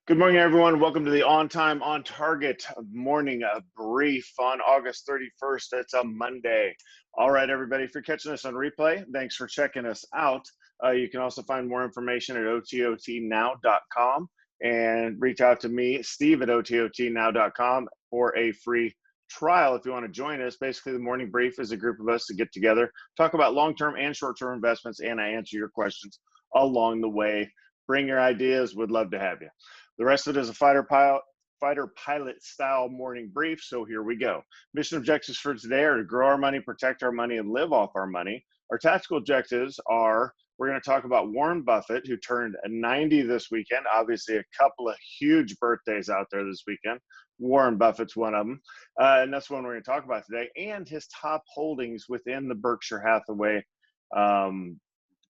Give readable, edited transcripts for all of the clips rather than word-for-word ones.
Good morning, everyone. Welcome to the On Time, On Target morning brief on August 31st. It's a Monday. All right, everybody, if you're catching us on replay, thanks for checking us out. You can also find more information at ototnow.com and reach out to me, Steve, at ototnow.com for a free trial if you want to join us. Basically, the morning brief is a group of us to get together, talk about long-term and short-term investments, and I answer your questions along the way. Bring your ideas. Would love to have you. The rest of it is a fighter pilot style morning brief. So here we go. Mission objectives for today are to grow our money, protect our money, and live off our money. Our tactical objectives are we're going to talk about Warren Buffett, who turned 90 this weekend. Obviously, a couple of huge birthdays out there this weekend. Warren Buffett's one of them. And that's one we're going to talk about today, and his top holdings within the Berkshire Hathaway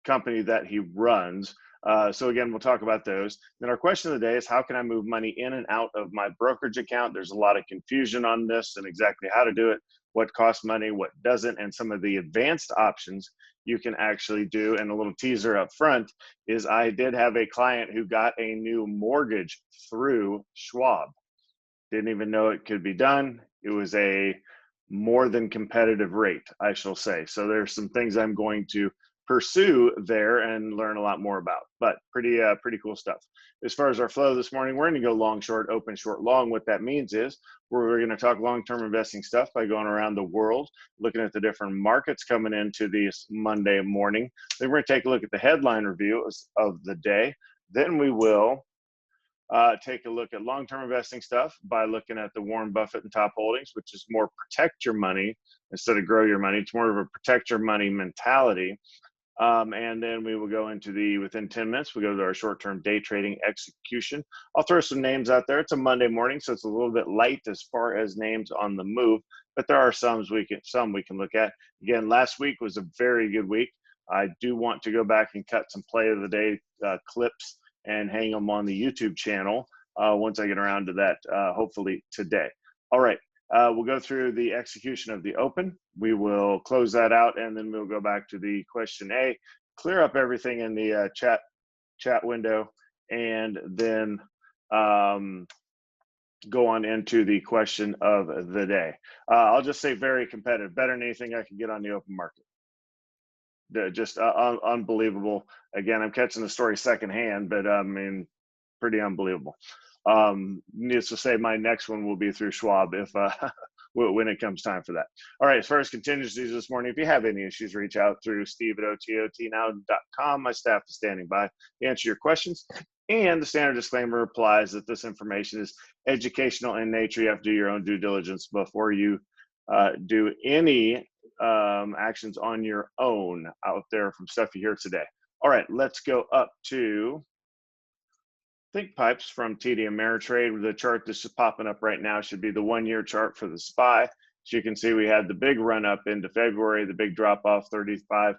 company that he runs. So again, we'll talk about those. Then our question of the day is, how can I move money in and out of my brokerage account? There's a lot of confusion on this and exactly how to do it, what costs money, what doesn't, and some of the advanced options you can actually do. And a little teaser up front is I did have a client who got a new mortgage through Schwab. Didn't even know it could be done. It was a more than competitive rate, I shall say. So there's some things I'm going to pursue there and learn a lot more about, but pretty cool stuff. As far as our flow this morning, we're going to go long, short, open, short, long. What that means is we're going to talk long-term investing stuff by going around the world, looking at the different markets coming into this Monday morning. Then we're going to take a look at the headline review of the day. Then we will take a look at long-term investing stuff by looking at the Warren Buffett and top holdings, which is more protect your money instead of grow your money. It's more of a protect your money mentality. And then we will go into within 10 minutes, we go to our short-term day trading execution. I'll throw some names out there. It's a Monday morning, so it's a little bit light as far as names on the move, but there are some we can look at. Again, last week was a very good week. I do want to go back and cut some play of the day clips and hang them on the YouTube channel once I get around to that, hopefully today. All right. We'll go through the execution of the open. We will close that out, and then we'll go back to the question A, clear up everything in the chat window, and then go on into the question of the day. I'll just say very competitive, better than anything I can get on the open market. Just unbelievable. Again, I'm catching the story secondhand, but I mean, pretty unbelievable. Needless to say, my next one will be through Schwab if when it comes time for that. All right, as far as contingencies this morning, if you have any issues, reach out through steve@ototnow.com. My staff is standing by to answer your questions. And the standard disclaimer applies that this information is educational in nature. You have to do your own due diligence before you do any actions on your own out there from stuff you hear today. All right, let's go up to Think Pipes from TD Ameritrade. The chart that's just popping up right now should be the 1-year chart for the SPY. As you can see, we had the big run up into February, the big drop off 35%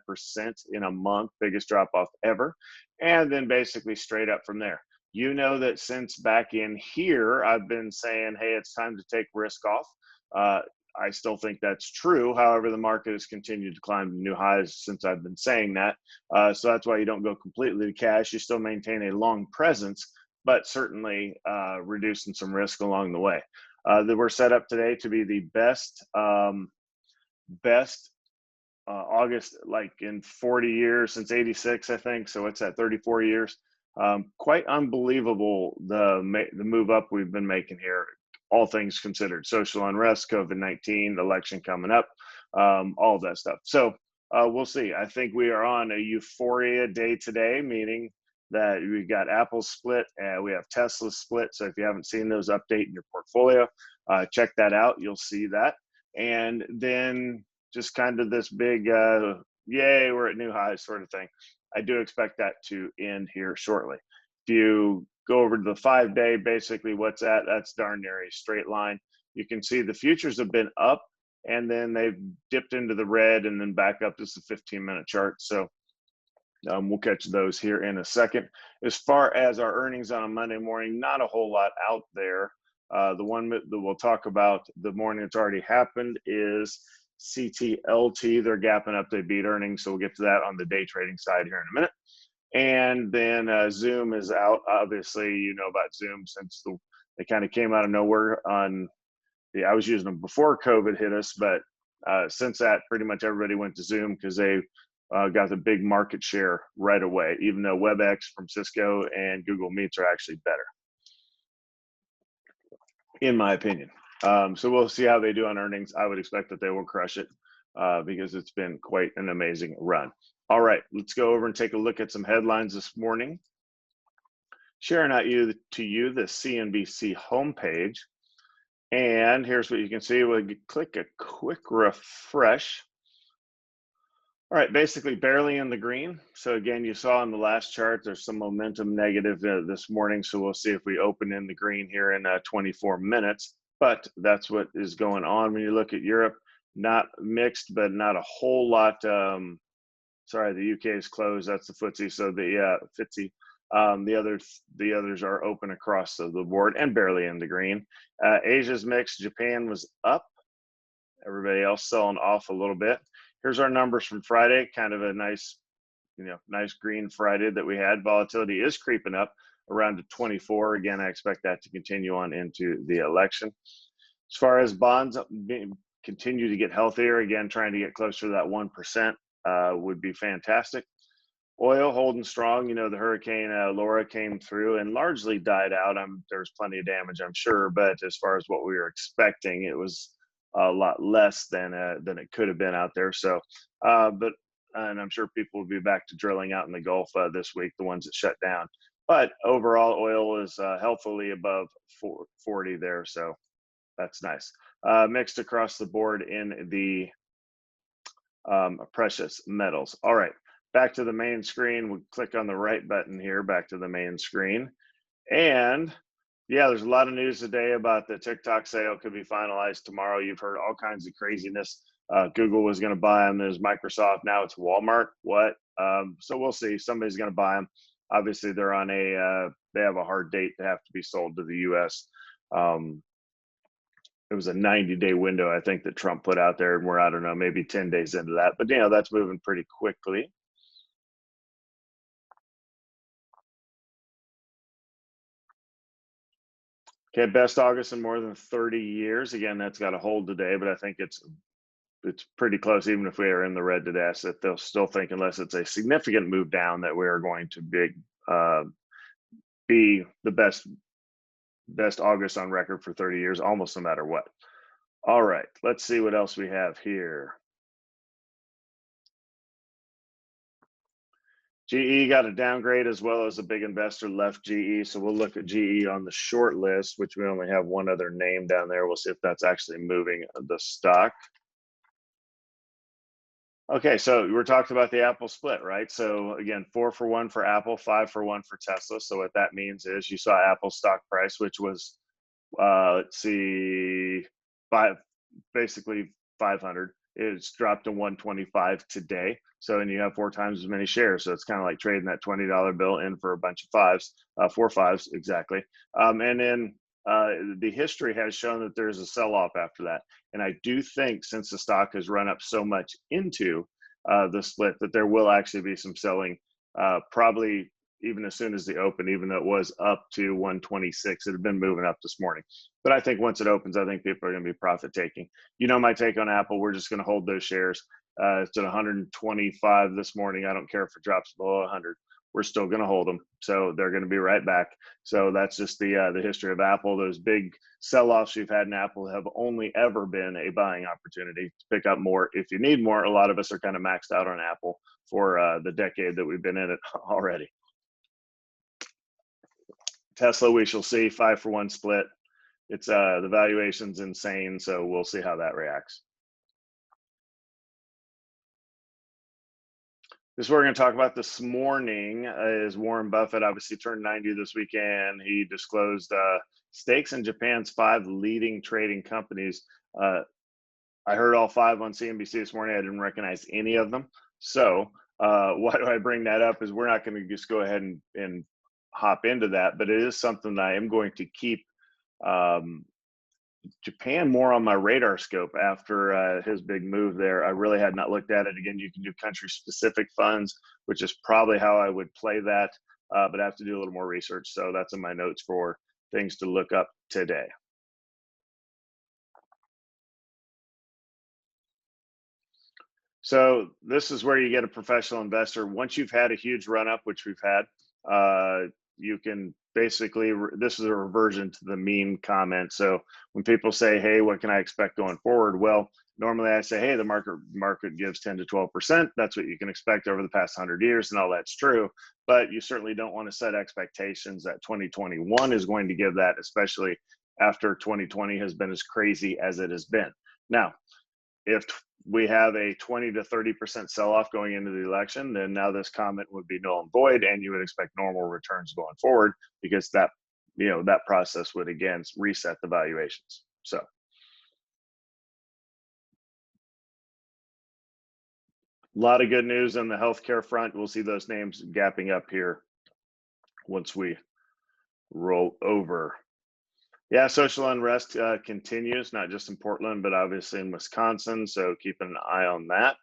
in a month, biggest drop off ever, and then basically straight up from there. You know that since back in here, I've been saying, hey, it's time to take risk off. I still think that's true. However, the market has continued to climb to new highs since I've been saying that. So that's why you don't go completely to cash. You still maintain a long presence, but certainly reducing some risk along the way. That we're set up today to be the best August, like in 40 years, since 86, I think. So it's at 34 years. Quite unbelievable the move up we've been making here, all things considered. Social unrest, COVID-19, election coming up, all of that stuff. So we'll see. I think we are on a euphoria day today, meaning that we got Apple split and we have Tesla split. So if you haven't seen those, update in your portfolio, check that out. You'll see that. And then just kind of this big, yay, we're at new highs sort of thing. I do expect that to end here shortly. If you go over to the 5-day, basically what's that's darn near a straight line. You can see the futures have been up and then they've dipped into the red and then back up. This is a 15-minute chart. So we'll catch those here in a second. As far as our earnings on a Monday morning, not a whole lot out there. The one that we'll talk about the morning that's already happened is CTLT. They're gapping up. They beat earnings. So we'll get to that on the day trading side here in a minute. And then Zoom is out. Obviously, you know about Zoom since they kind of came out of nowhere on I was using them before COVID hit us, but since that, pretty much everybody went to Zoom because they got the big market share right away, even though WebEx from Cisco and Google Meets are actually better, in my opinion. So we'll see how they do on earnings. I would expect that they will crush it because it's been quite an amazing run. All right, let's go over and take a look at some headlines this morning. Sharing out to you the CNBC homepage. And here's what you can see. We'll click a quick refresh. All right, basically barely in the green. So again, you saw in the last chart, there's some momentum negative this morning. So we'll see if we open in the green here in 24 minutes. But that's what is going on when you look at Europe. Not mixed, but not a whole lot. Sorry, the UK is closed. That's the FTSE. So the FTSE. The others are open across the board and barely in the green. Asia's mixed. Japan was up. Everybody else selling off a little bit. Here's our numbers from Friday. Kind of a nice, nice green Friday that we had. Volatility is creeping up around to 24. Again, I expect that to continue on into the election. As far as bonds continue to get healthier, again, trying to get closer to that 1% would be fantastic. Oil holding strong. The hurricane Laura came through and largely died out. There's plenty of damage, I'm sure, but as far as what we were expecting, it was a lot less than it could have been out there. So, and I'm sure people will be back to drilling out in the Gulf this week, the ones that shut down. But overall, oil is healthily above 40 there, so that's nice. Mixed across the board in the precious metals. All right. Back to the main screen. We click on the right button here, back to the main screen. And yeah, there's a lot of news today about the TikTok sale could be finalized tomorrow. You've heard all kinds of craziness. Google was going to buy them. There's Microsoft. Now it's Walmart. What? So we'll see. Somebody's going to buy them. Obviously, they're on they have a hard date to have to be sold to the U.S. It was a 90-day window, I think, that Trump put out there. And we're, I don't know, maybe 10 days into that. But, that's moving pretty quickly. Okay, best August in more than 30 years. Again, that's got a hold today, but I think it's pretty close. Even if we are in the red today, so they'll still think, unless it's a significant move down, that we are going to be the best August on record for 30 years, almost no matter what. All right, let's see what else we have here. GE got a downgrade, as well as a big investor left GE. So we'll look at GE on the short list, which we only have one other name down there. We'll see if that's actually moving the stock. Okay, so we're talking about the Apple split, right? So again, 4 for 1 for Apple, 5 for 1 for Tesla. So what that means is you saw Apple's stock price, which was, let's see, basically 500. It's dropped to 125 today. So, and you have 4 times as many shares. So it's kind of like trading that $20 bill in for a bunch of fives, 4 fives exactly. And then the history has shown that there's a sell-off after that. And I do think, since the stock has run up so much into the split, that there will actually be some selling, probably even as soon as the open, even though it was up to 126. It had been moving up this morning. But I think once it opens, I think people are going to be profit taking. My take on Apple, we're just going to hold those shares. It's at 125 this morning. I don't care if it drops below 100. We're still going to hold them. So they're going to be right back. So that's just the history of Apple. Those big sell-offs you've had in Apple have only ever been a buying opportunity to pick up more if you need more. A lot of us are kind of maxed out on Apple for the decade that we've been in it already. Tesla, we shall see. 5 for 1 split. It's the valuation's insane, so we'll see how that reacts. This is what we're going to talk about this morning is Warren Buffett obviously turned 90 this weekend. He disclosed stakes in Japan's 5 leading trading companies. I heard all 5 on CNBC this morning. I didn't recognize any of them. So why do I bring that up is we're not going to just go ahead and hop into that, but it is something that I am going to keep Japan more on my radar scope after his big move there. I really had not looked at it. Again, you can do country specific funds, which is probably how I would play that, but I have to do a little more research. So that's in my notes for things to look up today. So this is where you get a professional investor. Once you've had a huge run up, which we've had, you can basically, this is a reversion to the mean comment. So when people say, hey, what can I expect going forward? Well, normally I say, hey, the market gives 10 to 12%. That's what you can expect over the past 100 years, and all that's true. But you certainly don't want to set expectations that 2021 is going to give that, especially after 2020 has been as crazy as it has been. Now, if we have a 20 to 30% sell-off going into the election, then now this comment would be null and void, and you would expect normal returns going forward, because that, that process would again reset the valuations. So a lot of good news on the healthcare front. We'll see those names gapping up here once we roll over. Yeah, social unrest continues, not just in Portland, but obviously in Wisconsin. So keep an eye on that.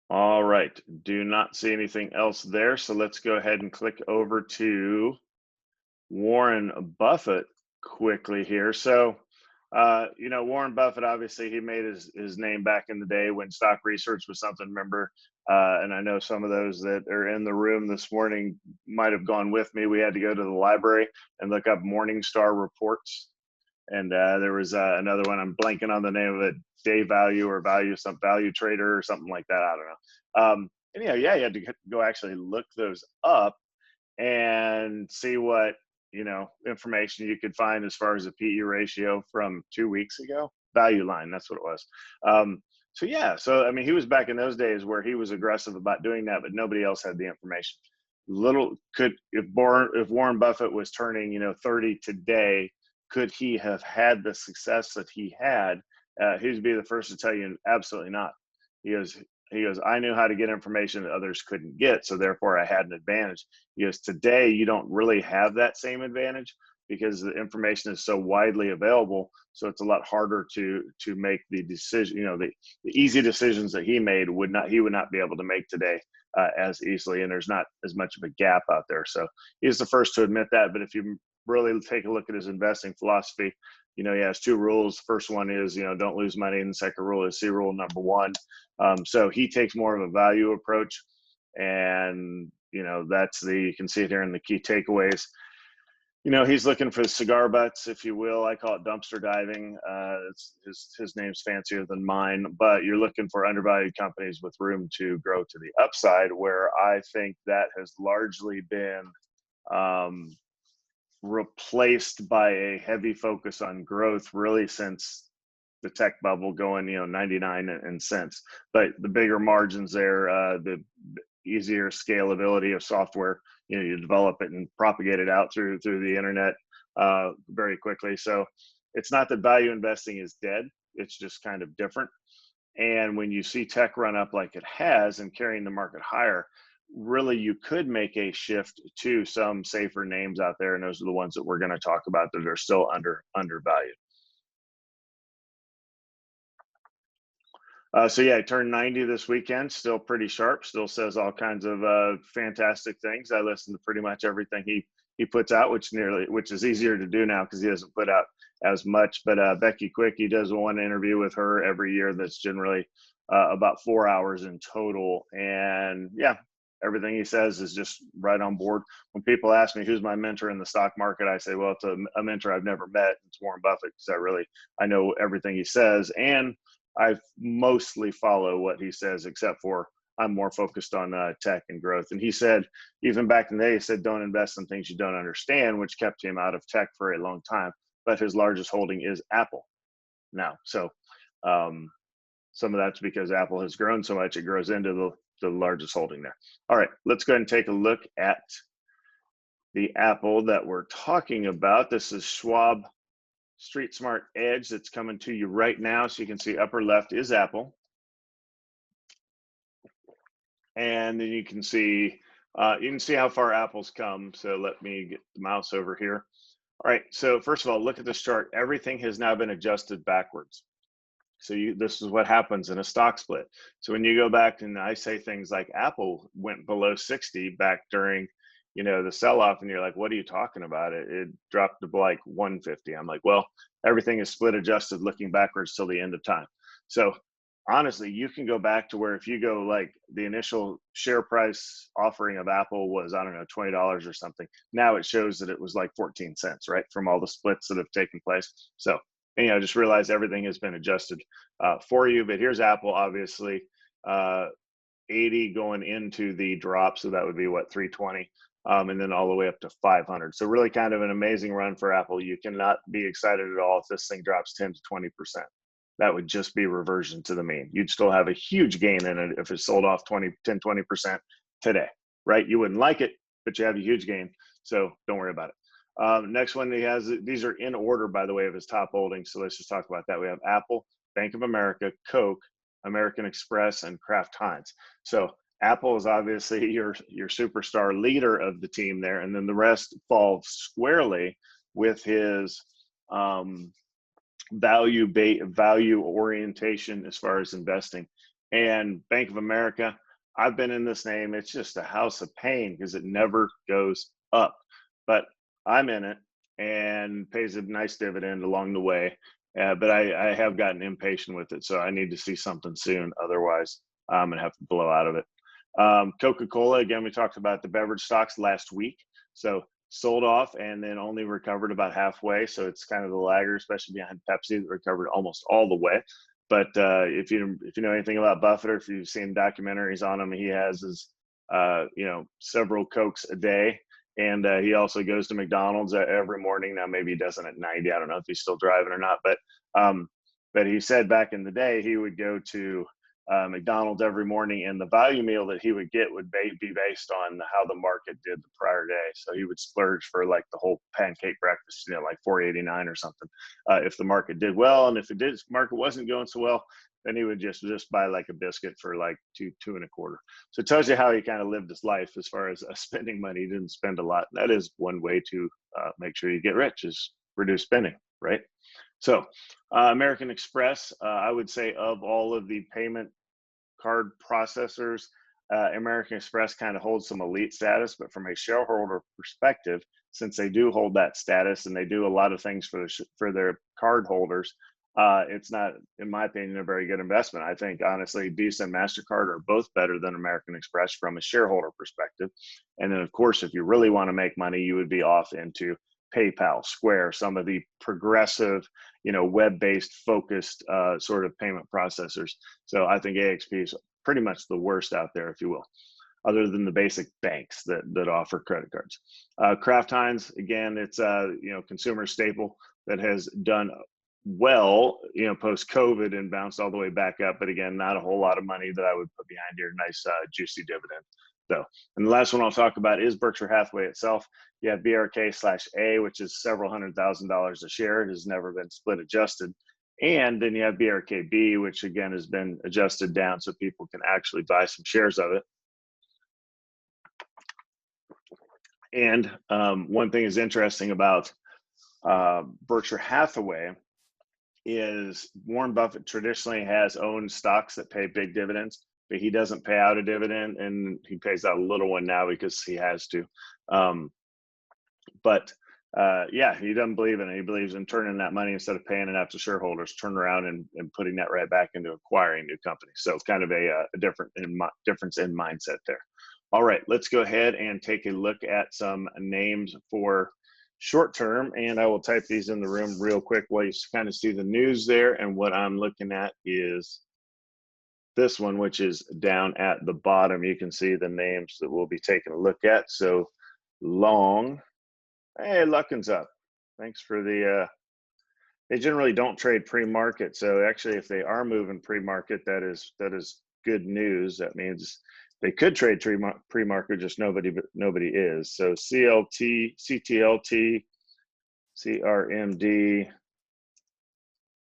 All right, do not see anything else there. So let's go ahead and click over to Warren Buffett quickly here. So, Warren Buffett, obviously he made his name back in the day when stock research was something, remember? And I know some of those that are in the room this morning might have gone with me. We had to go to the library and look up Morningstar reports. And there was another one, I'm blanking on the name of it, Day Value or some Value Trader or something like that. I don't know. And you had to go actually look those up and see what information you could find as far as a PE ratio from 2 weeks ago. Value Line, that's what it was. So I mean, he was back in those days where he was aggressive about doing that, but nobody else had the information. If Warren Buffett was turning 30 today, could he have had the success that he had? He'd be the first to tell you absolutely not. He goes, I knew how to get information that others couldn't get, so therefore I had an advantage. He goes, today you don't really have that same advantage because the information is so widely available. So it's a lot harder to make the decision. The easy decisions that he made he would not be able to make today as easily, and there's not as much of a gap out there. So he's the first to admit that. But if you really take a look at his investing philosophy, he has two rules. First one is, don't lose money. And the second rule is see rule number one. So he takes more of a value approach. And, you can see it here in the key takeaways. He's looking for the cigar butts, if you will. I call it dumpster diving. His name's fancier than mine, but you're looking for undervalued companies with room to grow to the upside, where I think that has largely been replaced by a heavy focus on growth really since the tech bubble going 99 cents. But the bigger margins there, the easier scalability of software, you develop it and propagate it out through the internet very quickly. So it's not that value investing is dead, it's just kind of different. And when you see tech run up like it has and carrying the market higher, really you could make a shift to some safer names out there, and those are the ones that we're going to talk about that are still undervalued. He turned 90 this weekend, still pretty sharp, still says all kinds of fantastic things. I listen to pretty much everything he puts out, which is easier to do now because he doesn't put out as much. But Becky Quick, he does one interview with her every year that's generally about 4 hours in total. And everything he says is just right on board. When people ask me who's my mentor in the stock market, I say, well, it's a mentor I've never met. It's Warren Buffett, because I know everything he says, and I mostly follow what he says, except for I'm more focused on tech and growth. And he said, even back in the day, he said, don't invest in things you don't understand, which kept him out of tech for a long time. But his largest holding is Apple now. So some of that's because Apple has grown so much, it grows into the largest holding there. All right, let's go ahead and take a look at the Apple that we're talking about. This is Schwab Street Smart Edge that's coming to you right now. So you can see upper left is Apple. And then you can see how far Apple's come. So let me get the mouse over here. All right, so first of all, look at this chart. Everything has now been adjusted backwards. So this is what happens in a stock split. So when you go back and I say things like Apple went below 60 back during, the sell-off, and you're like, what are you talking about? It dropped to like 150. I'm like, well, everything is split adjusted looking backwards till the end of time. So honestly, you can go back to where if you go like the initial share price offering of Apple was, I don't know, $20 or something. Now it shows that it was like 14 cents, right? From all the splits that have taken place. So, just realize everything has been adjusted for you. But here's Apple, obviously, 80 going into the drop. So that would be what, 320, and then all the way up to 500. So really kind of an amazing run for Apple. You cannot be excited at all if this thing drops 10 to 20%. That would just be reversion to the mean. You'd still have a huge gain in it if it sold off 10, 20% today, right? You wouldn't like it, but you have a huge gain. So don't worry about it. Next one he has, these are in order, by the way, of his top holdings. So let's just talk about that. We have Apple, Bank of America, Coke, American Express, and Kraft Heinz. So Apple is obviously your superstar leader of the team there, and then the rest fall squarely with his value orientation as far as investing. And Bank of America, I've been in this name. It's just a house of pain because it never goes up, but I'm in it and pays a nice dividend along the way. But I have gotten impatient with it, so I need to see something soon. Otherwise, I'm gonna have to blow out of it. Coca-Cola, again, we talked about the beverage stocks last week. So sold off and then only recovered about halfway. So it's kind of the lagger, especially behind Pepsi, that recovered almost all the way. But if you know anything about Buffett, or if you've seen documentaries on him, he has his several Cokes a day, and he also goes to McDonald's every morning. Now maybe he doesn't at 90. I don't know if he's still driving or not, but he said back in the day he would go to McDonald's every morning, and the value meal that he would get would be based on how the market did the prior day. So he would splurge for like the whole pancake breakfast, like $4.89 or something, if the market did well. And if the market wasn't going so well, then he would just buy like a biscuit for like two and a quarter. So it tells you how he kind of lived his life as far as spending money. He didn't spend a lot. That is one way to make sure you get rich, is reduce spending, right? So American Express, I would say of all of the payment card processors, American Express kind of holds some elite status, but from a shareholder perspective, since they do hold that status and they do a lot of things for their card holders, it's not, in my opinion, a very good investment. I think, honestly, Visa and MasterCard are both better than American Express from a shareholder perspective. And then, of course, if you really want to make money, you would be off into PayPal, Square, some of the progressive, web-based focused sort of payment processors. So I think AXP is pretty much the worst out there, if you will, other than the basic banks that offer credit cards. Kraft Heinz, again, it's a consumer staple that has done well, post-COVID, and bounced all the way back up. But again, not a whole lot of money that I would put behind here. Nice, juicy dividend. So, and the last one I'll talk about is Berkshire Hathaway itself. You have BRK/A, which is several $100,000 a share. It has never been split adjusted. And then you have BRKB, which again has been adjusted down so people can actually buy some shares of it. And one thing is interesting about Berkshire Hathaway is Warren Buffett traditionally has owned stocks that pay big dividends, but he doesn't pay out a dividend, and he pays out a little one now because he has to. Yeah, he doesn't believe in it. He believes in turning that money, instead of paying it out to shareholders, turn around and putting that right back into acquiring new companies. So kind of a difference in mindset there. All right, let's go ahead and take a look at some names for short term, and I will type these in the room real quick while you kind of see the news there. And what I'm looking at is this one, which is down at the bottom. You can see the names that we'll be taking a look at. So long, hey, Luckin's up. Thanks for the they generally don't trade pre-market, so actually if they are moving pre-market, that is good news. That means they could trade pre-market, just nobody is. So CLT, CTLT, CRMD,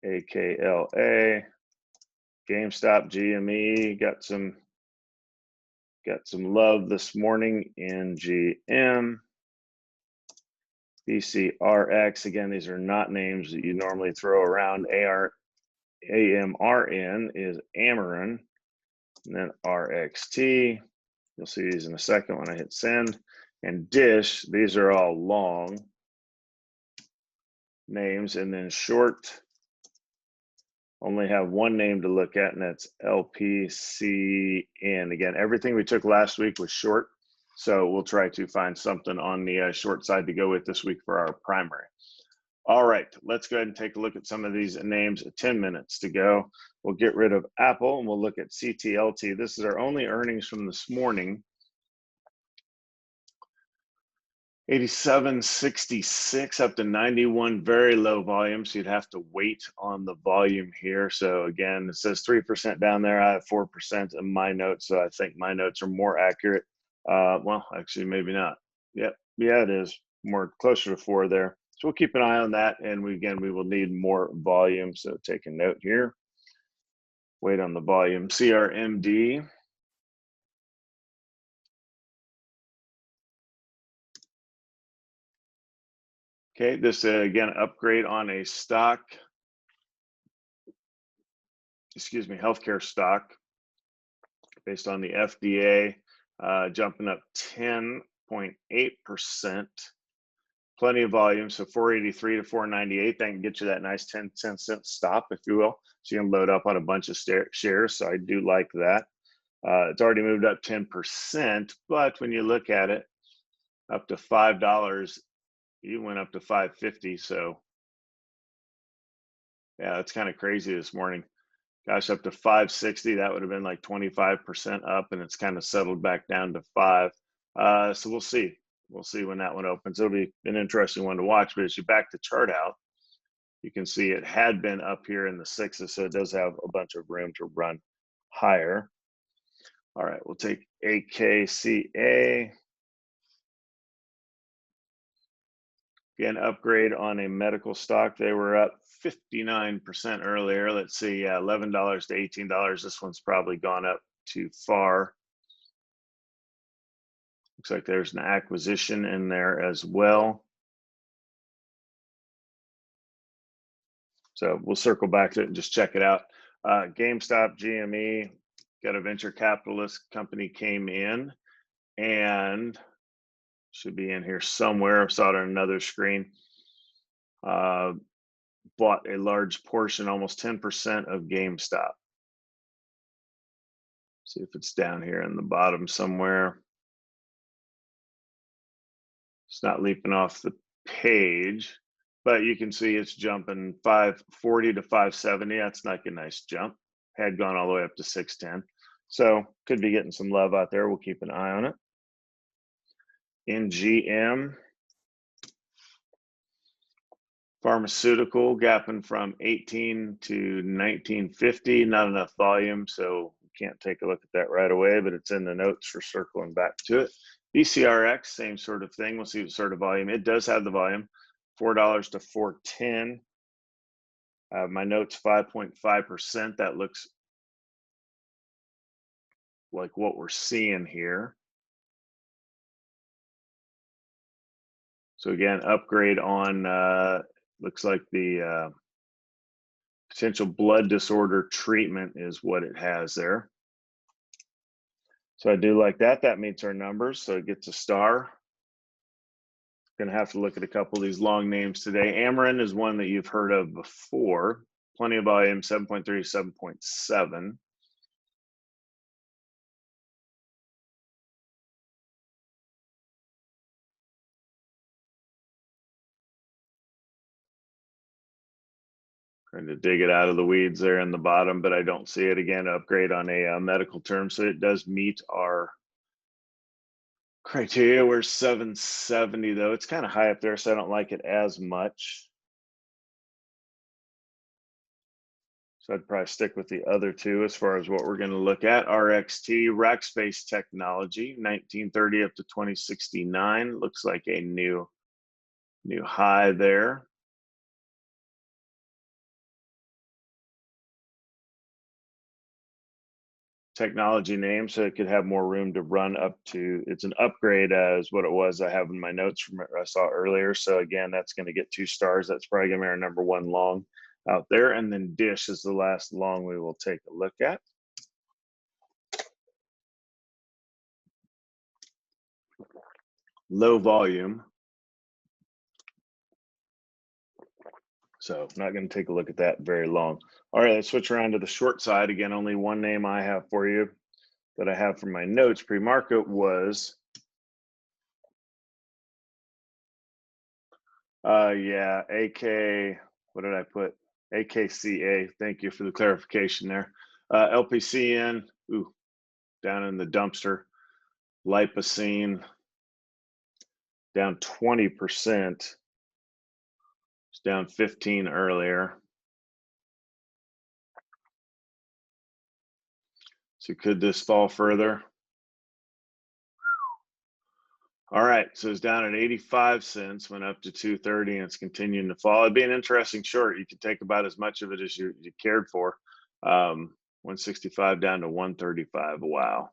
AKLA, GameStop, GME, got some Got some love this morning in GM. BCRX, again, these are not names that you normally throw around. AMRN is Amarin, and then RXT. You'll see these in a second when I hit send. And Dish, these are all long names, and then short only have one name to look at, and that's LPCN. Again, everything we took last week was short, so we'll try to find something on the short side to go with this week for our primary. All right, let's go ahead and take a look at some of these names. 10 minutes to go. We'll get rid of Apple, and we'll look at CTLT. This is our only earnings from this morning. 87.66 up to 91, very low volume, so you'd have to wait on the volume here. So again, it says 3% down there. I have 4% in my notes, so I think my notes are more accurate. Well, actually, maybe not. Yep, yeah, it is more closer to 4 there. So we'll keep an eye on that, and we will need more volume. So take a note here. Wait on the volume. CRMD. Okay, this again, upgrade on a stock, excuse me, healthcare stock based on the FDA, jumping up 10.8%. Plenty of volume, so 483 to 498. That can get you that nice 10 cent stop, if you will. So you can load up on a bunch of shares, so I do like that. It's already moved up 10%, but when you look at it, up to $5, you went up to 550. So yeah, that's kind of crazy this morning. Gosh, up to 560, that would have been like 25% up, and it's kind of settled back down to 5. So we'll see. We'll see when that one opens. It'll be an interesting one to watch. But as you back the chart out, you can see it had been up here in the 6s, so it does have a bunch of room to run higher. All right, we'll take AKCA. Again, upgrade on a medical stock. They were up 59% earlier. Let's see, $11 to $18. This one's probably gone up too far. Looks like there's an acquisition in there as well. So we'll circle back to it and just check it out. GameStop, GME, got a venture capitalist company came in and should be in here somewhere. I saw it on another screen. Bought a large portion, almost 10% of GameStop. See if it's down here in the bottom somewhere. It's not leaping off the page, but you can see it's jumping 540 to 570. That's like a nice jump. Had gone all the way up to 610. So could be getting some love out there. We'll keep an eye on it. NGM. Pharmaceutical gapping from 18 to 1950. Not enough volume, so can't take a look at that right away, but it's in the notes for circling back to it. BCRX, same sort of thing. We'll see what sort of volume. It does have the volume, $4 to $4.10. My notes 5.5%. That looks like what we're seeing here. So again, upgrade on looks like the potential blood disorder treatment is what it has there. So I do like that. That meets our numbers, so it gets a star. Gonna have to look at a couple of these long names today. Amarin is one that you've heard of before. Plenty of volume, 7.3 to 7.7. Trying to dig it out of the weeds there in the bottom, but I don't see it. Again, upgrade on a medical term, so it does meet our criteria. We're 770 though. It's kind of high up there, so I don't like it as much. So I'd probably stick with the other two as far as what we're going to look at. RXT, Rackspace Technology, 1930 up to 2069. Looks like a new high there. technology name, so it could have more room to run up to. It's an upgrade as what it was. I have in my notes from I saw earlier. So again, that's going to get 2 stars. That's probably going to be our number 1 long out there. And then Dish is the last long we will take a look at. Low volume. So not going to take a look at that very long. All right, let's switch around to the short side. Again, only one name I have for you that I have from my notes pre-market was, yeah, AK, what did I put? AKCA, thank you for the clarification there. LPCN, ooh, down in the dumpster. Lipocene, down 20%. It's down 15 earlier. So could this fall further? All right, so it's down at 85 cents, went up to 230, and it's continuing to fall. It'd be an interesting short. You could take about as much of it as you cared for. 165 down to 135. Wow.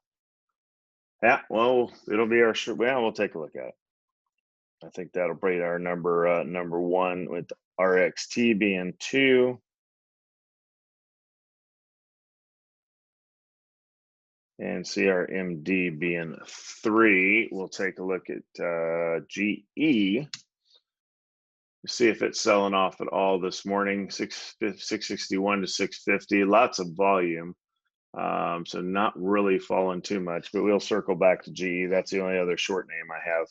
Yeah, well, it'll be our short. Well, we'll take a look at it. I think that'll be our number 1 with RXT being 2. And CRMD being 3. We'll take a look at GE. See if it's selling off at all this morning. 661 to 650. Lots of volume. So not really falling too much, but we'll circle back to GE. That's the only other short name I have.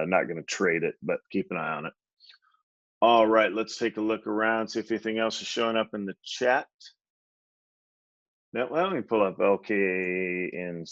Not going to trade it, but keep an eye on it. All right, let's take a look around, see if anything else is showing up in the chat. Now, well, let me pull up LKNCY.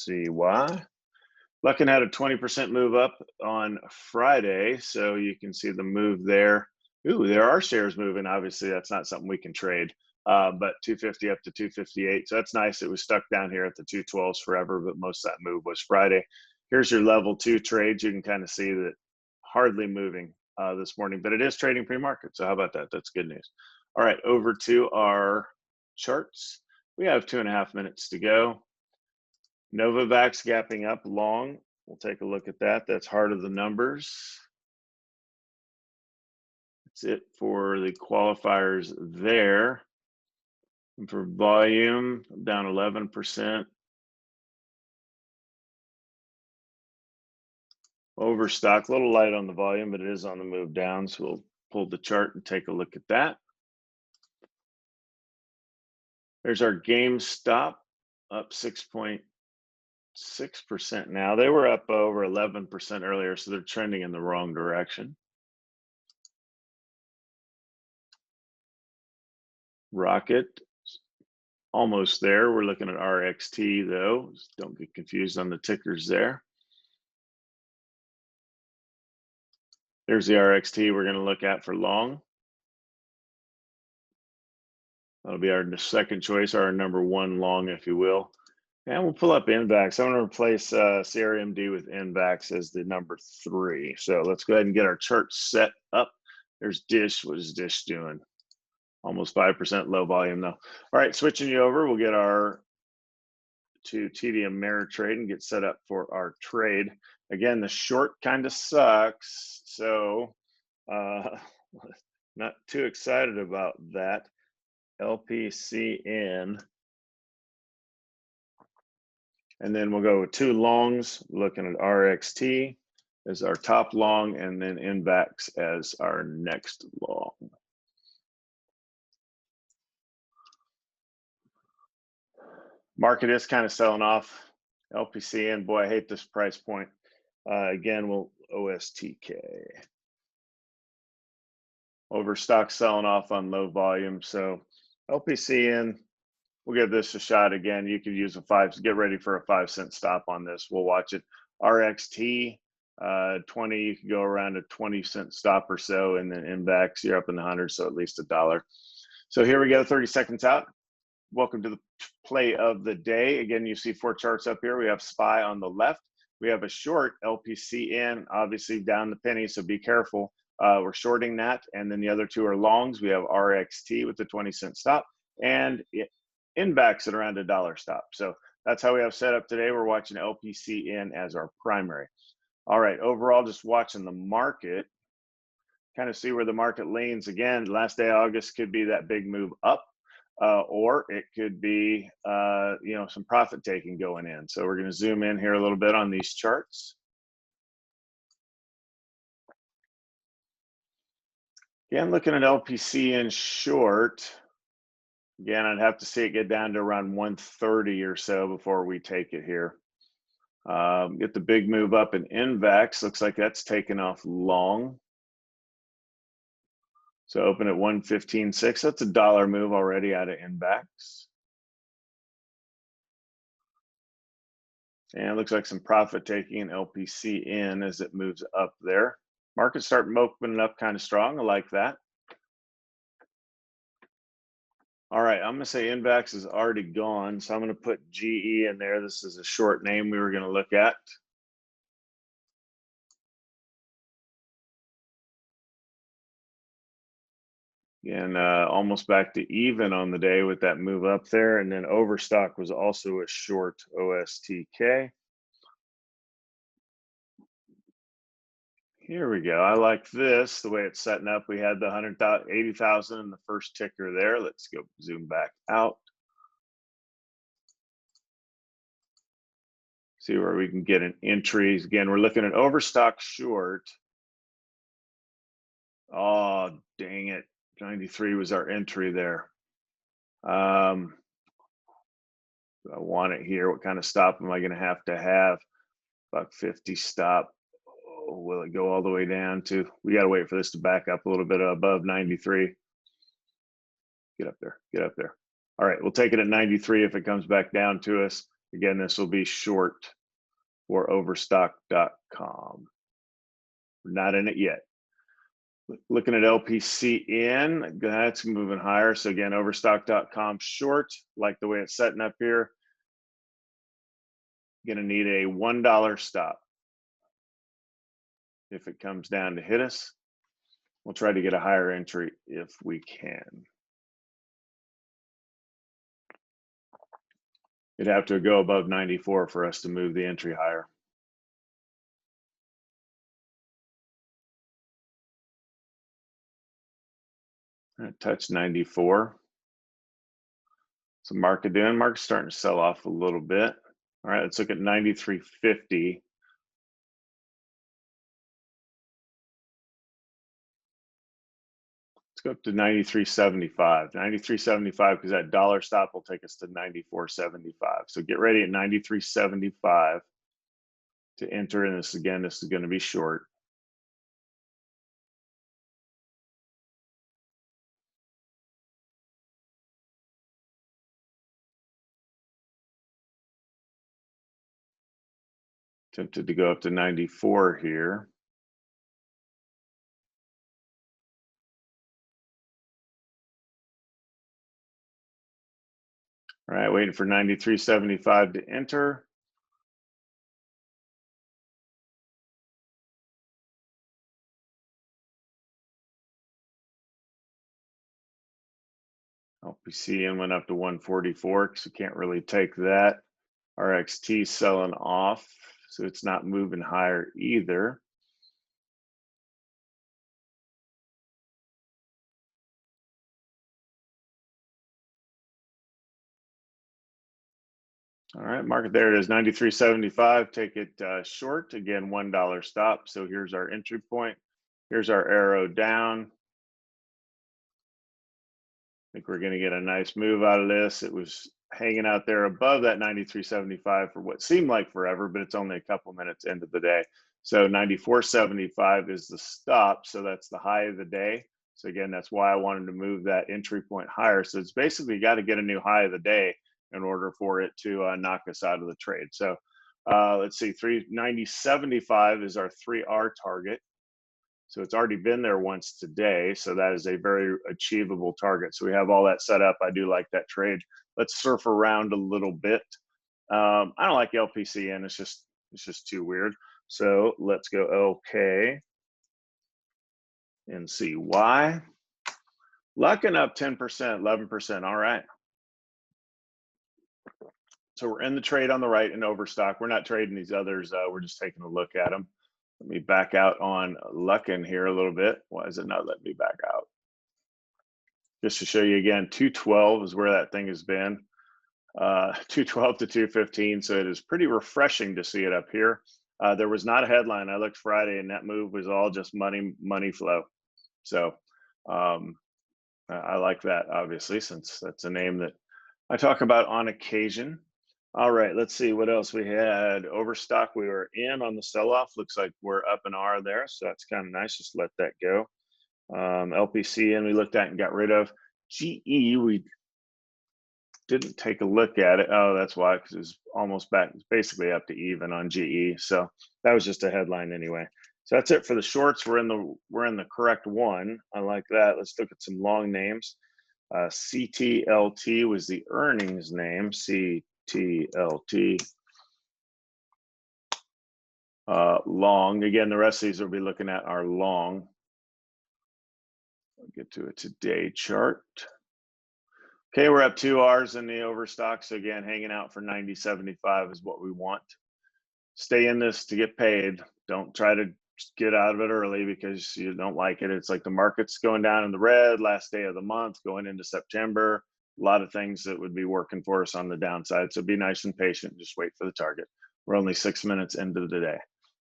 Luckin had a 20% move up on Friday, so you can see the move there. Ooh, there are shares moving. Obviously, that's not something we can trade, but 250 up to 258. So that's nice. It was stuck down here at the 212s forever, but most of that move was Friday. Here's your level 2 trades. You can kind of see that hardly moving this morning, but it is trading pre-market. So how about that? That's good news. All right, over to our charts. We have 2.5 minutes to go. Novavax gapping up long. We'll take a look at that. That's heart of the numbers. That's it for the qualifiers there. And for volume, down 11%. Overstock, a little light on the volume, but it is on the move down. So we'll pull the chart and take a look at that. There's our GameStop, up 6.6% now. They were up over 11% earlier, so they're trending in the wrong direction. Rocket, almost there. We're looking at RXT though. Don't get confused on the tickers there. There's the RXT we're going to look at for long. That'll be our second choice, our number 1 long, if you will. And we'll pull up NVAX. I'm going to replace CRMD with NVAX as the number 3. So let's go ahead and get our chart set up. There's Dish. What is Dish doing? Almost 5% low volume though. All right, switching you over, we'll get our to TD Ameritrade and get set up for our trade. Again, the short kind of sucks, so not too excited about that. LPCN. And then we'll go with 2 longs, looking at RXT as our top long, and then NVAX as our next long. Market is kind of selling off. LPCN, boy, I hate this price point. Again, we'll OSTK. Overstock selling off on low volume. So LPCN, we'll give this a shot again. You could use get ready for a 5-cent stop on this. We'll watch it. RXT, 20, you can go around a 20-cent stop or so, and then NVAX, you're up in the hundreds, so at least $1. So here we go, 30 seconds out. Welcome to the play of the day. Again, you see 4 charts up here. We have SPY on the left. We have a short LPCN, obviously down the penny, so be careful. We're shorting that. And then the other 2 are longs. We have RXT with the 20-cent stop and NVAX at around $1 stop. So That's how we have set up today. We're watching LPCN as our primary. All right, overall, just watching the market, kind of see where the market leans. Again, last day of August could be that big move up, or it could be, some profit taking going in. So we're going to zoom in here a little bit on these charts. Again, looking at LPCN short. Again, I'd have to see it get down to around 130 or so before we take it here. Get the big move up in NVAX. Looks like that's taken off long. So open at 115.6. That's a dollar move already out of NVAX. And it looks like some profit taking in LPCN as it moves up there. Markets start opening up kind of strong. I like that. All right, I'm going to say NVAX is already gone, so I'm going to put GE in there. This is a short name we were going to look at. And almost back to even on the day with that move up there. And then Overstock was also a short OSTK. Here we go. I like this, the way it's setting up. We had the 180,000 in the first ticker there. Let's go zoom back out. See where we can get an entry. Again, we're looking at Overstock short. Oh, dang it. 93 was our entry there. I want it here. What kind of stop am I going to have? $1.50 stop. Oh, will it go all the way down to? We got to wait for this to back up a little bit above 93. Get up there. Get up there. All right, we'll take it at 93 if it comes back down to us. Again, this will be short for overstock.com. We're not in it yet. Looking at LPCN, that's moving higher. So again, overstock.com short, like the way it's setting up here. Gonna need a $1 stop. If it comes down to hit us, we'll try to get a higher entry if we can. It'd have to go above 94 for us to move the entry higher. Touch 94. So market doing, market's starting to sell off a little bit. All right, let's look at 93.50. Let's go up to 93.75. 93.75 because that dollar stop will take us to 94.75. So get ready at 93.75 to enter in this. Again, this is going to be short. Tempted to go up to 94 here. All right, waiting for 93.75 to enter. LPCN went up to 144 because we can't really take that. RXT selling off, so it's not moving higher either. All right, market there it is, 93.75. Take it short. Again, $1 stop. So here's our entry point. Here's our arrow down. I think we're going to get a nice move out of this. It was hanging out there above that 93.75 for what seemed like forever, but it's only a couple minutes into the day. So 94.75 is the stop. So that's the high of the day. So again, that's why I wanted to move that entry point higher. So it's basically got to get a new high of the day in order for it to knock us out of the trade. So let's see, 90.75 is our 3R target. So it's already been there once today. So that is a very achievable target. So we have all that set up. I do like that trade. Let's surf around a little bit. I don't like LPCN. It's just too weird. So let's go LK and see why. Lucking up 10%, 11%. All right. So we're in the trade on the right in overstock. We're not trading these others. We're just taking a look at them. Let me back out on Luckin here a little bit. Why is it not letting me back out? Just to show you again, 212 is where that thing has been. 212 to 215. So it is pretty refreshing to see it up here. There was not a headline. I looked Friday and that move was all just money flow. So I like that, obviously, since that's a name that I talk about on occasion. All right, let's see what else we had. Overstock, we were in on the sell-off. Looks like we're up an R there, so that's kind of nice. Just let that go. LPC, and we looked at and got rid of. GE, we didn't take a look at it. Oh, that's why, because it was almost back, basically up to even on GE. So that was just a headline anyway. So that's it for the shorts. We're in the correct one. I like that. Let's look at some long names. CTLT was the earnings name. CTLT. Long. Again, the rest of these we'll be looking at are long. I'll get to a today chart. Okay, we're up 2 R's in the overstock. So again, hanging out for 90.75 is what we want. Stay in this to get paid. Don't try to get out of it early because you don't like it. It's like the market's going down in the red, last day of the month, going into September. A lot of things that would be working for us on the downside. So be nice and patient. Just wait for the target. We're only 6 minutes into the day.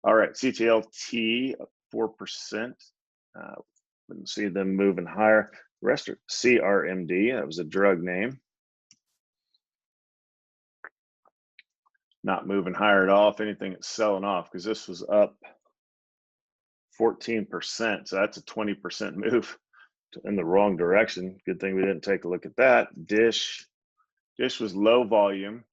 All right, CTLT, 4%. Wouldn't see them moving higher. The rest are CRMD. That was a drug name. Not moving higher at all. If anything, it's selling off because this was up 14%. So that's a 20% move in the wrong direction. Good thing we didn't take a look at that. Dish was low volume.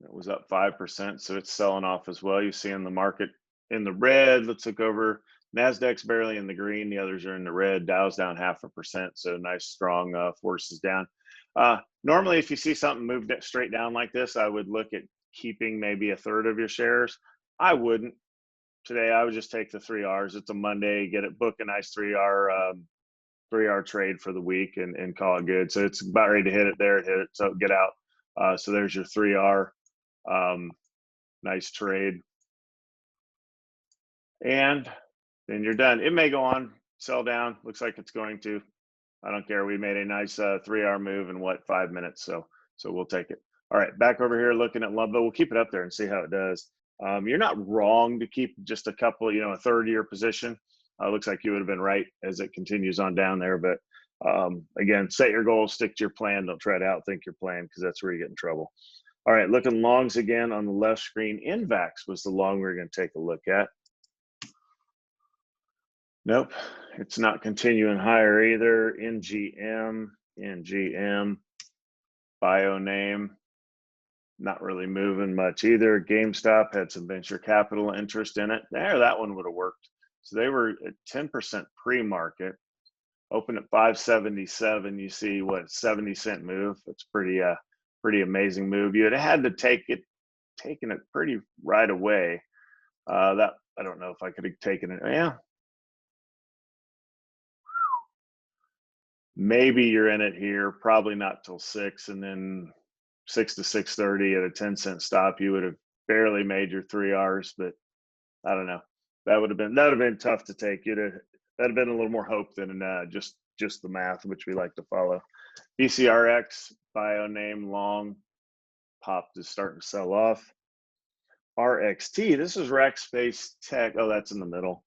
It was up 5%, so it's selling off as well. You see in the market in the red. Let's look over. NASDAQ's barely in the green. The others are in the red. Dow's down 0.5%, so nice, strong forces down. Normally, if you see something move straight down like this, I would look at keeping maybe 1/3 of your shares. I wouldn't. Today, I would just take the 3 R's. It's a Monday. Get it, book a nice 3R trade for the week and call it good. So it's about ready to hit it there. It hit it, so get out. So there's your 3R. Nice trade. And then you're done. It may go on, sell down. Looks like it's going to. I don't care. We made a nice 3R move in what, 5 minutes. So we'll take it. All right, back over here looking at Lumbo. We'll keep it up there and see how it does. You're not wrong to keep just a couple, 1/3 of your position. Looks like you would have been right as it continues on down there. But again, set your goals, stick to your plan. Don't try to outthink your plan because that's where you get in trouble. All right, looking longs again on the left screen. Invax was the long we're going to take a look at. Nope, it's not continuing higher either. NGM, bio name, not really moving much either. GameStop had some venture capital interest in it. There, that one would have worked. So they were at 10% pre-market. Open at 577. You see what, 70-cent move. It's pretty amazing move. You had to taken it pretty right away. That I don't know if I could have taken it. Yeah. Maybe you're in it here, probably not till 6, and then 6 to 6:30 at a 10-cent stop. You would have barely made your 3 R's, but I don't know. That would have been tough to take. That'd have been a little more hope than just the math, which we like to follow. BCRX, bio name long, popped is starting to sell off. RXT, this is Rack Space Tech. Oh, that's in the middle.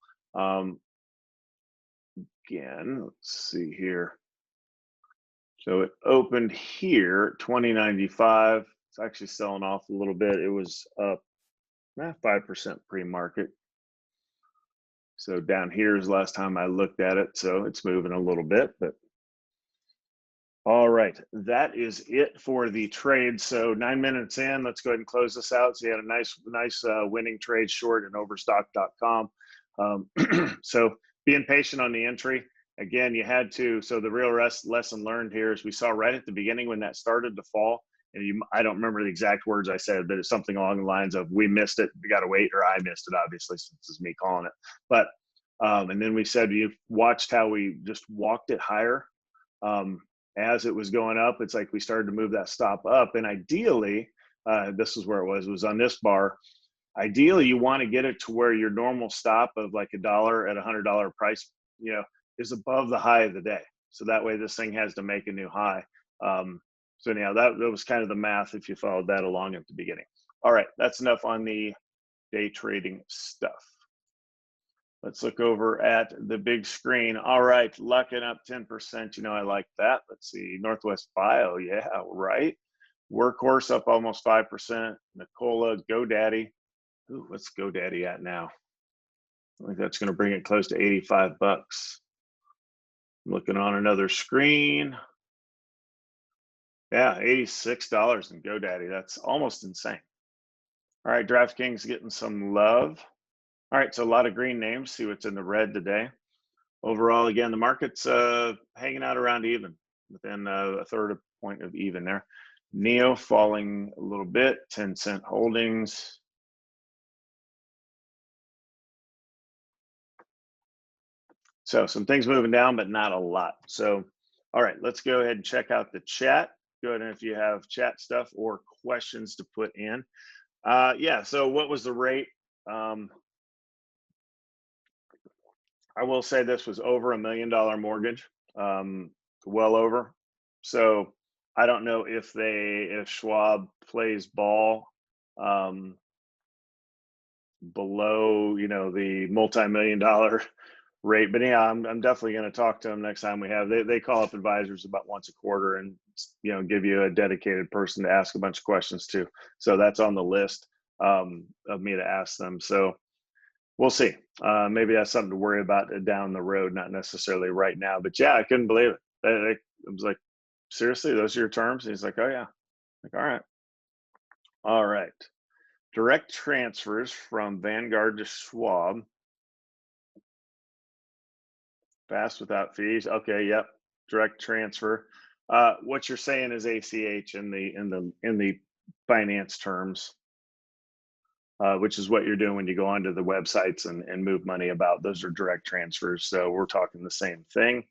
Again, let's see here. So it opened here, 2095. It's actually selling off a little bit. It was up 5% pre-market. So down here is the last time I looked at it. So it's moving a little bit, but all right, that is it for the trade. So 9 minutes in, let's go ahead and close this out. So you had a nice winning trade short in overstock.com. So being patient on the entry. Again, you had to. So the real lesson learned here is we saw right at the beginning when that started to fall. And I don't remember the exact words I said, but it's something along the lines of "we missed it, we got to wait," or "I missed it," obviously, since it's me calling it. But and then we said you watched how we just walked it higher. as it was going up, it's like we started to move that stop up. And ideally, this is where it was on this bar. Ideally, you want to get it to where your normal stop of like $1 at $100 price, is above the high of the day. So that way this thing has to make a new high. So anyhow, that was kind of the math if you followed that along at the beginning. All right, that's enough on the day trading stuff. Let's look over at the big screen. All right, lucking up 10%. I like that. Let's see, Northwest Bio, yeah, right. Workhorse up almost 5%. Nicola, GoDaddy. Ooh, what's GoDaddy at now? I think that's going to bring it close to 85 bucks. I'm looking on another screen. Yeah, $86 in GoDaddy. That's almost insane. All right, DraftKings getting some love. All right, so a lot of green names. See what's in the red today. Overall, again, the market's hanging out around even, within a third of a point of even there. NEO falling a little bit, 10-cent holdings. So some things moving down, but not a lot. So, all right, let's go ahead and check out the chat. Go ahead, and if you have chat stuff or questions to put in. Yeah, so what was the rate? I will say this was over $1 million mortgage, well over. So I don't know if Schwab plays ball below, the multi-million-dollar rate. But yeah, I'm definitely going to talk to them next time we have. They call up advisors about once a quarter and give you a dedicated person to ask a bunch of questions to. So that's on the list of me to ask them. So we'll see. Maybe that's something to worry about down the road, not necessarily right now. But yeah, I couldn't believe it. I was like, seriously, those are your terms? And he's like, oh yeah. Like, all right. All right. Direct transfers from Vanguard to Schwab. Fast without fees. Okay, yep. Direct transfer. What you're saying is ACH in the finance terms, which is what you're doing when you go onto the websites and move money about. Those are direct transfers. So we're talking the same thing.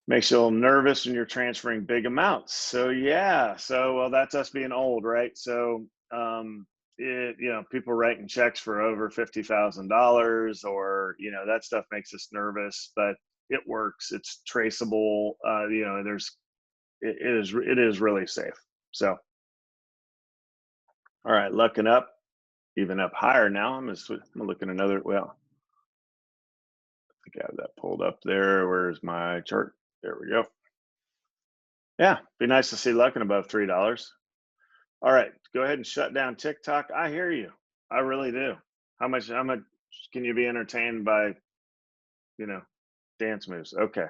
Makes you a little nervous when you're transferring big amounts. So yeah. So well, that's us being old, right? So people writing checks for over $50,000 or that stuff makes us nervous, but it works. It's traceable. It is really safe. So all right, looking up, even up higher now. I'm looking another. Well, I think I have that pulled up there. Where's my chart? There we go. Yeah, be nice to see Luckin above $3. All right, go ahead and shut down TikTok. I hear you. I really do. How much can you be entertained by, dance moves? Okay.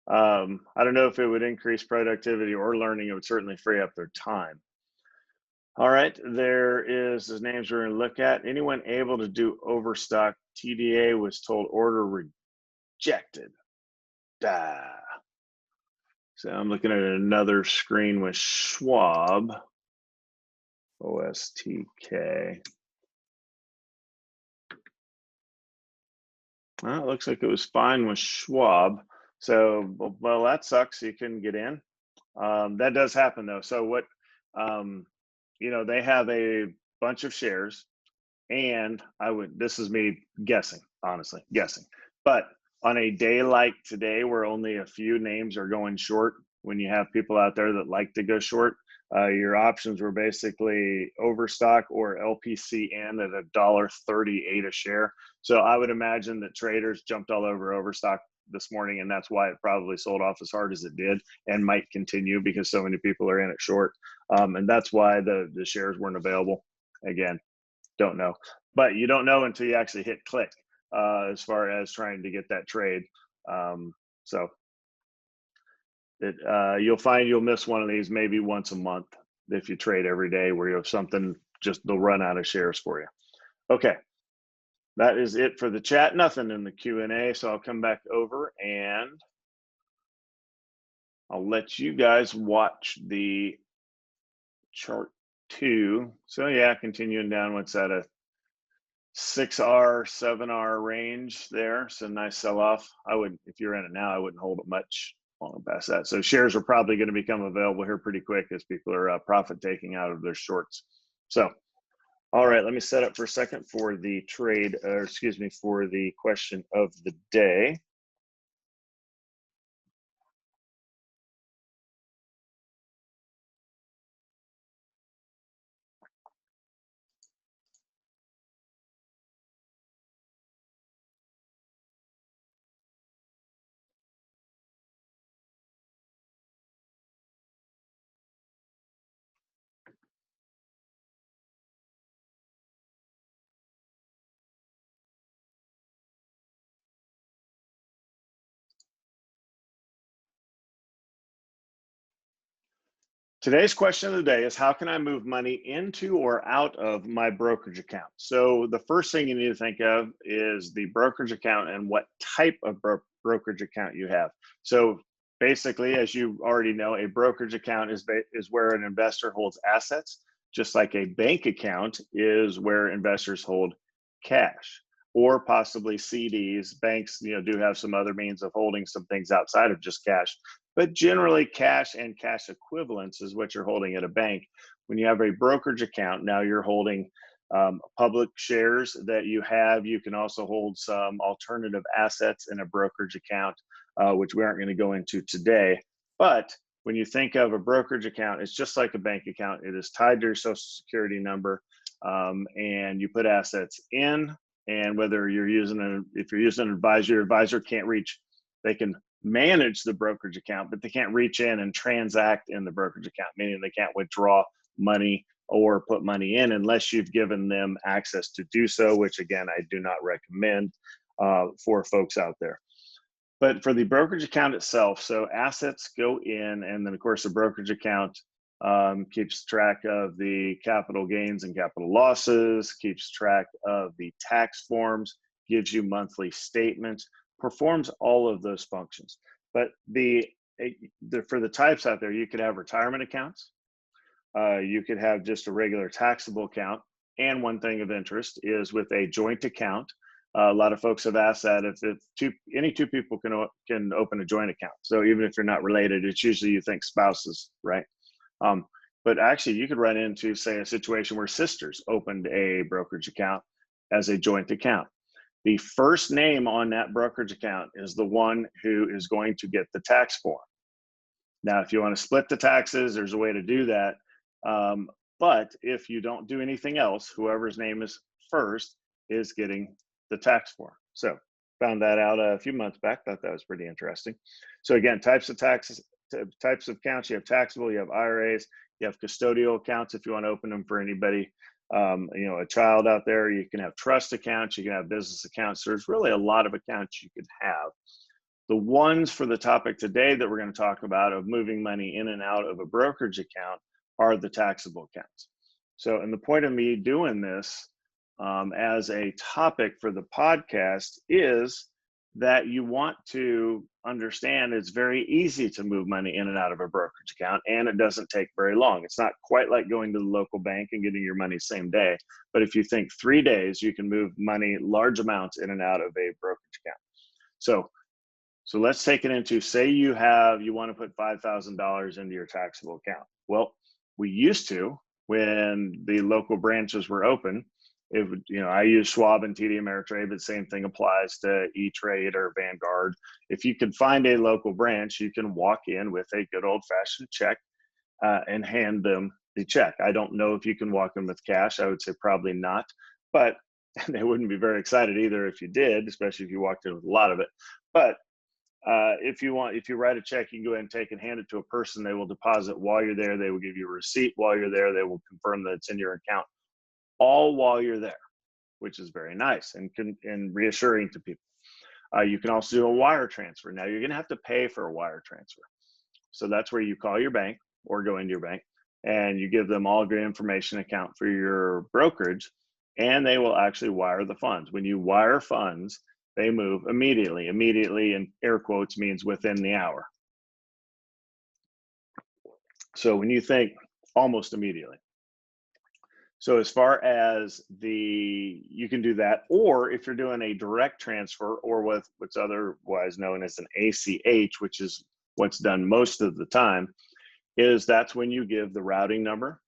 I don't know if it would increase productivity or learning. It would certainly free up their time. All right, there is the names we're going to look at. Anyone able to do overstock? TDA was told order rejected. So I'm looking at another screen with Schwab. OSTK. Well, it looks like it was fine with Schwab. So, well, that sucks. You couldn't get in. That does happen though. So what, they have a bunch of shares, and this is me guessing, honestly, guessing. But on a day like today, where only a few names are going short, when you have people out there that like to go short, your options were basically Overstock or LPCN at $1.38 a share. So I would imagine that traders jumped all over Overstock this morning, and that's why it probably sold off as hard as it did and might continue because so many people are in it short. And that's why the shares weren't available. Again, don't know. But you don't know until you actually hit click as far as trying to get that trade. So you'll find you'll miss one of these maybe once a month if you trade every day where you have something, just they'll run out of shares for you. Okay, that is it for the chat. Nothing in the Q&A, so I'll come back over and I'll let you guys watch the chart 2. So yeah, continuing down, what's that, a 6R, 7R range there. So nice sell off. If you're in it now, I wouldn't hold it much. long past that. So shares are probably going to become available here pretty quick as people are profit taking out of their shorts. So, all right, let me set up for a second for the trade, or excuse me, for the question of the day. Today's question of the day is how can I move money into or out of my brokerage account? So the first thing you need to think of is the brokerage account and what type of brokerage account you have. So basically, as you already know, a brokerage account is where an investor holds assets, just like a bank account is where investors hold cash or possibly CDs. Banks, do have some other means of holding some things outside of just cash. But generally, cash and cash equivalents is what you're holding at a bank. When you have a brokerage account, now you're holding public shares that you have. You can also hold some alternative assets in a brokerage account, which we aren't going to go into today. But when you think of a brokerage account, it's just like a bank account. It is tied to your social security number, and you put assets in. And whether you're using if you're using an advisor, your advisor can't reach. They can manage the brokerage account, but they can't reach in and transact in the brokerage account, meaning they can't withdraw money or put money in unless you've given them access to do so, which again, I do not recommend for folks out there. But for the brokerage account itself, so assets go in, and then of course the brokerage account keeps track of the capital gains and capital losses, keeps track of the tax forms, gives you monthly statements, performs all of those functions. But for the types out there, you could have retirement accounts, you could have just a regular taxable account, and one thing of interest is with a joint account. A lot of folks have asked that if any two people can open a joint account. So even if you're not related, it's usually you think spouses, right? But actually, you could run into, say, a situation where sisters opened a brokerage account as a joint account. The first name on that brokerage account is the one who is going to get the tax form. Now, if you want to split the taxes, there's a way to do that. But if you don't do anything else, whoever's name is first is getting the tax form. So found that out a few months back. Thought that was pretty interesting. So again, types of taxes, types of accounts. You have taxable, you have IRAs, you have custodial accounts if you want to open them for anybody. A child out there. You can have trust accounts, you can have business accounts. There's really a lot of accounts you could have. The ones for the topic today that we're going to talk about of moving money in and out of a brokerage account are the taxable accounts. So, and the point of me doing this as a topic for the podcast is that you want to understand it's very easy to move money in and out of a brokerage account, and it doesn't take very long. It's not quite like going to the local bank and getting your money same day, but if you think 3 days, you can move money, large amounts, in and out of a brokerage account. So let's take it into, say you want to put $5,000 into your taxable account. Well, we used to, when the local branches were open, it would, I use Schwab and TD Ameritrade, but same thing applies to E-Trade or Vanguard. If you can find a local branch, you can walk in with a good old-fashioned check and hand them the check. I don't know if you can walk in with cash. I would say probably not, but they wouldn't be very excited either if you did, especially if you walked in with a lot of it. But if you write a check, you can go ahead and take and hand it to a person. They will deposit while you're there. They will give you a receipt while you're there. They will confirm that it's in your account, all while you're there, which is very nice and reassuring to people. You can also do a wire transfer. Now you're going to have to pay for a wire transfer. So that's where you call your bank or go into your bank and you give them all of your information account for your brokerage, and they will actually wire the funds. When you wire funds, they move immediately. Immediately in air quotes means within the hour. So when you think almost immediately. So as far as you can do that, or if you're doing a direct transfer or what's otherwise known as an ACH, which is what's done most of the time is that's when you give the routing number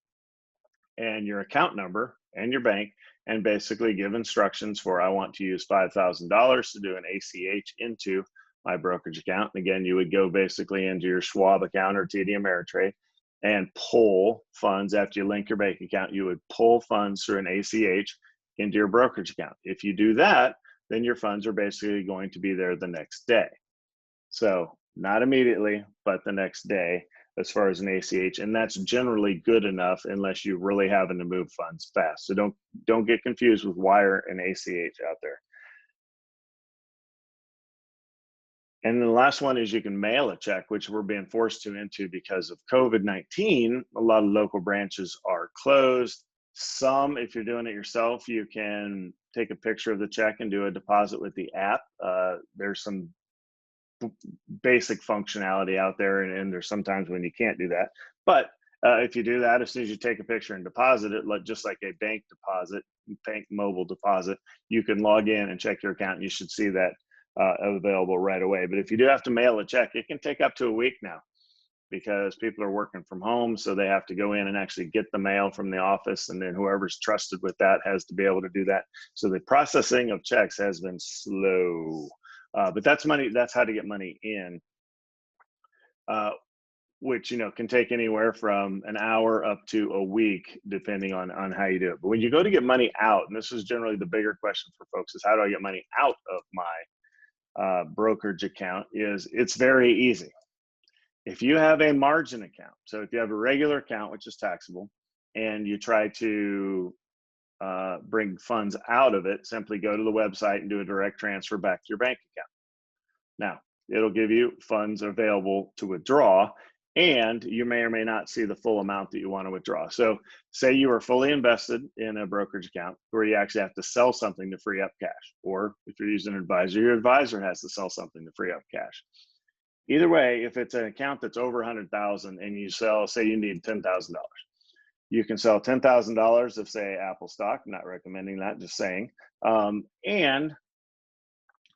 and your account number and your bank, and basically give instructions for, I want to use $5,000 to do an ACH into my brokerage account. And again, you would go basically into your Schwab account or TD Ameritrade and pull funds. After you link your bank account, you would pull funds through an ACH into your brokerage account. If you do that, then your funds are basically going to be there the next day. So not immediately, but the next day as far as an ACH, and that's generally good enough unless you're really having to move funds fast. So don't get confused with wire and ACH out there. And then the last one is you can mail a check, which we're being forced to into because of COVID-19. A lot of local branches are closed. Some, if you're doing it yourself, you can take a picture of the check and do a deposit with the app. There's some basic functionality out there, and there's sometimes when you can't do that. But if you do that, as soon as you take a picture and deposit it, just like a bank deposit, bank mobile deposit, you can log in and check your account, and you should see that available right away. But if you do have to mail a check, it can take up to a week now because people are working from home, so they have to go in and actually get the mail from the office, and then whoever's trusted with that has to be able to do that. So the processing of checks has been slow. But that's money. That's how to get money in, which can take anywhere from an hour up to a week, depending on how you do it. But when you go to get money out, and this is generally the bigger question for folks, is how do I get money out of my brokerage account? It's very easy. If you have a margin account, so if you have a regular account, which is taxable, and you try to bring funds out of it, simply go to the website and do a direct transfer back to your bank account. Now, it'll give you funds available to withdraw, and you may or may not see the full amount that you want to withdraw. So say you are fully invested in a brokerage account where you actually have to sell something to free up cash, or if you're using an advisor, your advisor has to sell something to free up cash. Either way, if it's an account that's over 100,000 and you sell, say you need $10,000, you can sell $10,000 of, say, Apple stock. I'm not recommending that, just saying. And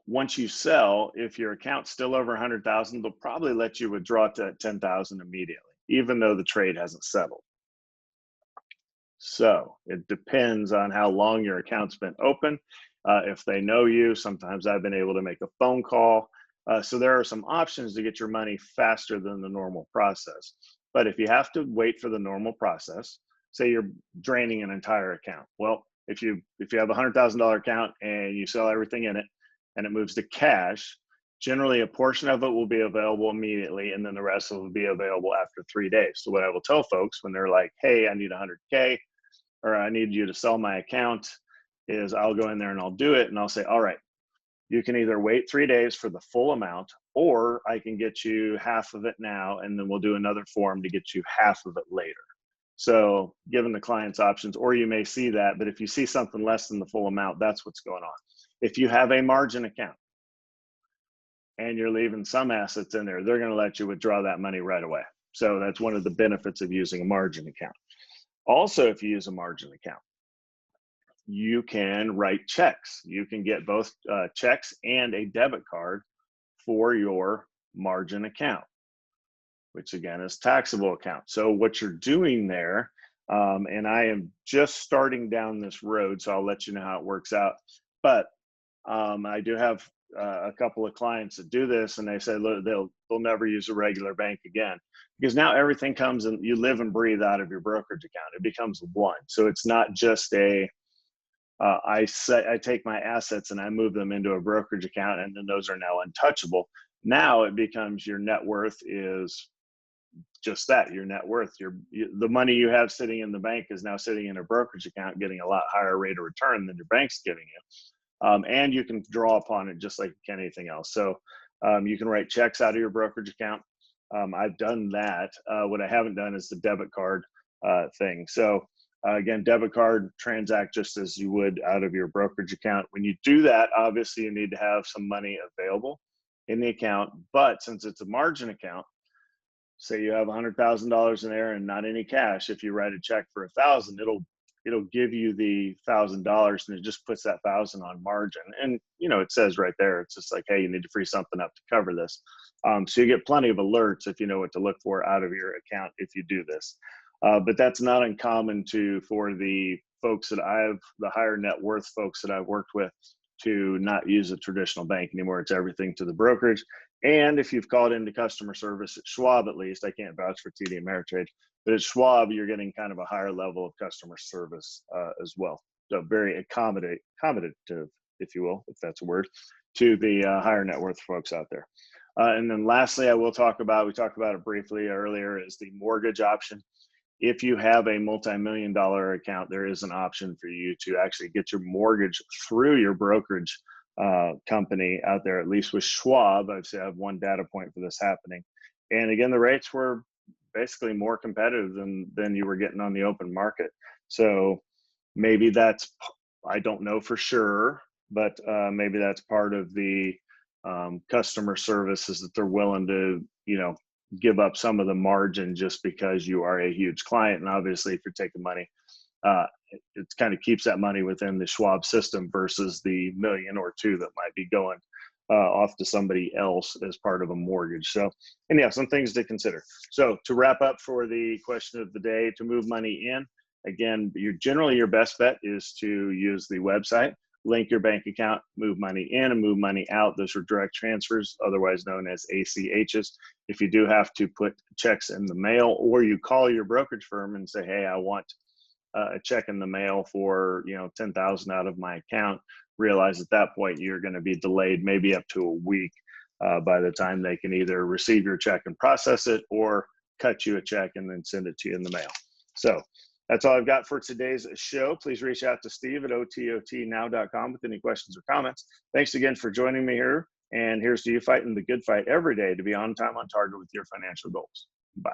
once you sell, if your account's still over 100,000, they'll probably let you withdraw to 10,000 immediately, even though the trade hasn't settled. So it depends on how long your account's been open. If they know you, sometimes I've been able to make a phone call. So there are some options to get your money faster than the normal process. But if you have to wait for the normal process, say you're draining an entire account. Well, if you have a $100,000 account and you sell everything in it and it moves to cash, generally a portion of it will be available immediately, and then the rest will be available after 3 days. So what I will tell folks when they're like, hey, I need 100K, or I need you to sell my account, is I'll go in there and I'll do it. And I'll say, all right, you can either wait 3 days for the full amount, or I can get you half of it now, and then we'll do another form to get you half of it later. So giving the clients options, or you may see that, but if you see something less than the full amount, that's what's going on. If you have a margin account and you're leaving some assets in there, they're going to let you withdraw that money right away. So that's one of the benefits of using a margin account. Also, if you use a margin account, you can write checks. You can get both checks and a debit card for your margin account, which again is taxable account. So what you're doing there, and I am just starting down this road, so I'll let you know how it works out. But I do have a couple of clients that do this, and they say they'll never use a regular bank again, because now everything comes and you live and breathe out of your brokerage account. It becomes one. So it's not just I take my assets and I move them into a brokerage account, and then those are now untouchable. Now it becomes your net worth is just that, your net worth. The money you have sitting in the bank is now sitting in a brokerage account, getting a lot higher rate of return than your bank's giving you. And you can draw upon it just like you can anything else. So you can write checks out of your brokerage account. I've done that. What I haven't done is the debit card thing. So again, debit card, transact just as you would out of your brokerage account. When you do that, obviously you need to have some money available in the account. But since it's a margin account, say you have $100,000 in there and not any cash, if you write a check for 1,000, it'll give you the $1,000 and it just puts that 1,000 on margin. And, it says right there, it's just like, hey, you need to free something up to cover this. So you get plenty of alerts if you know what to look for out of your account if you do this. But that's not uncommon for the folks the higher net worth folks that I've worked with, to not use a traditional bank anymore. It's everything to the brokerage. And if you've called into customer service at Schwab, at least, I can't vouch for TD Ameritrade, but at Schwab, you're getting kind of a higher level of customer service as well. So very accommodative, if you will, if that's a word, to the higher net worth folks out there. And then lastly, we talked about it briefly earlier, is the mortgage option. If you have a multi-million-dollar account, there is an option for you to actually get your mortgage through your brokerage company out there, at least with Schwab. I have one data point for this happening. And again, the rates were basically more competitive than you were getting on the open market. So maybe I don't know for sure, but maybe that's part of the customer services, that they're willing to, give up some of the margin just because you are a huge client. And obviously, if you're taking money, it kind of keeps that money within the Schwab system versus the million or two that might be going off to somebody else as part of a mortgage. So, and yeah, some things to consider. So to wrap up for the question of the day, to move money in, again, generally your best bet is to use the website, link your bank account, move money in and move money out. Those are direct transfers, otherwise known as ACHs. If you do have to put checks in the mail, or you call your brokerage firm and say, hey, I want a check in the mail for, $10,000 out of my account, realize at that point you're going to be delayed maybe up to a week by the time they can either receive your check and process it, or cut you a check and then send it to you in the mail. So that's all I've got for today's show. Please reach out to Steve at ototnow.com with any questions or comments. Thanks again for joining me here. And here's to you fighting the good fight every day to be on time, on target with your financial goals. Bye.